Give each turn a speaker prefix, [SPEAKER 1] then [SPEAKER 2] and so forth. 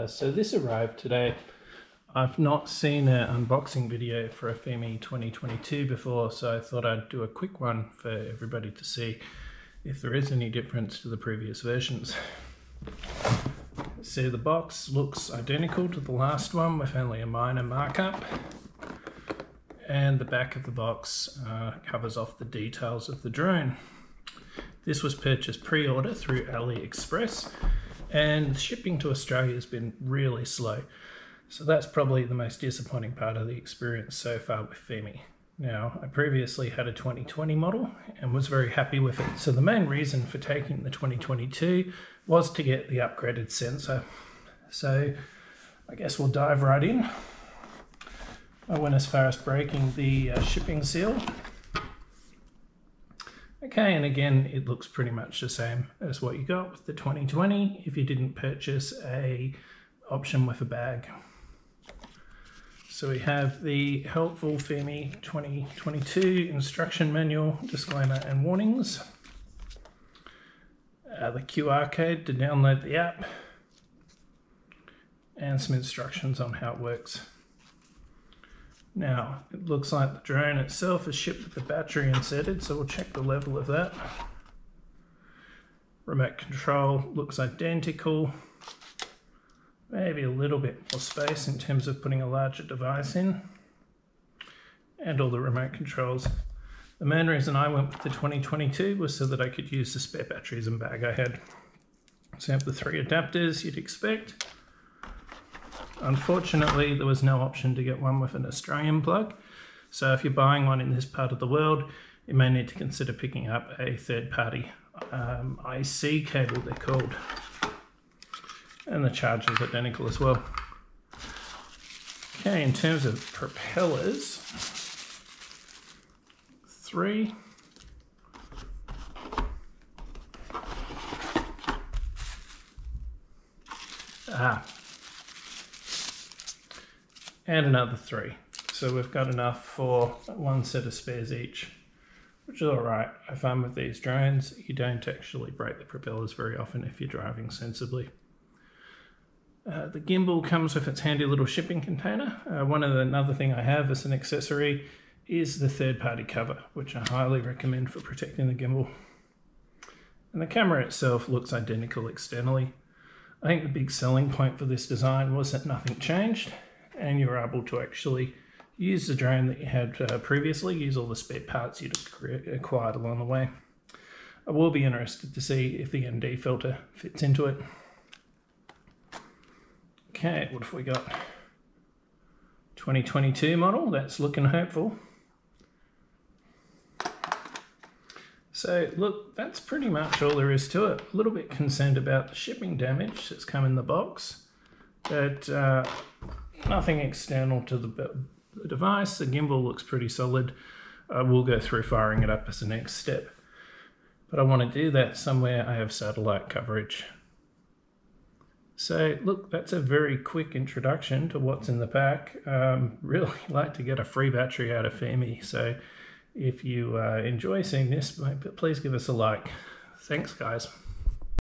[SPEAKER 1] So this arrived today. I've not seen an unboxing video for a Fimi 2022 before, so I thought I'd do a quick one for everybody to see if there is any difference to the previous versions. So the box looks identical to the last one with only a minor markup, and the back of the box covers off the details of the drone. This was purchased pre-order through AliExpress, and shipping to Australia has been really slow. So that's probably the most disappointing part of the experience so far with Fimi. Now, I previously had a 2020 model and was very happy with it. So the main reason for taking the 2022 was to get the upgraded sensor. So I guess we'll dive right in. I went as far as breaking the shipping seal. Okay, and again, it looks pretty much the same as what you got with the 2020 if you didn't purchase a option with a bag. So we have the helpful Fimi 2022 instruction manual, disclaimer and warnings, the QR code to download the app, and some instructions on how it works. Now, it looks like the drone itself is shipped with the battery inserted, so we'll check the level of that. Remote control looks identical. Maybe a little bit more space in terms of putting a larger device in. And all the remote controls. The main reason I went with the 2022 was so that I could use the spare batteries and bag I had. So you have the 3 adapters you'd expect. Unfortunately, there was no option to get one with an Australian plug. So if you're buying one in this part of the world, you may need to consider picking up a third-party IC cable, they're called. And the charge is identical as well. Okay, in terms of propellers, 3. And another 3. So we've got enough for 1 set of spares each, which is all right. I find with these drones, you don't actually break the propellers very often if you're driving sensibly. The gimbal comes with its handy little shipping container. Another thing I have as an accessory is the third-party cover, which I highly recommend for protecting the gimbal. And the camera itself looks identical externally. I think the big selling point for this design was that nothing changed, and you were able to actually use the drone that you had previously, use all the spare parts you'd acquired along the way. I will be interested to see if the ND filter fits into it. Okay, what have we got? 2022 model, that's looking hopeful. So look, that's pretty much all there is to it. A little bit concerned about the shipping damage that's come in the box, but nothing external to the device. The gimbal looks pretty solid. We'll go through firing it up as the next step. But I want to do that somewhere I have satellite coverage. So look, that's a very quick introduction to what's in the pack. Really like to get a free battery out of Fimi. So if you enjoy seeing this, please give us a like. Thanks, guys.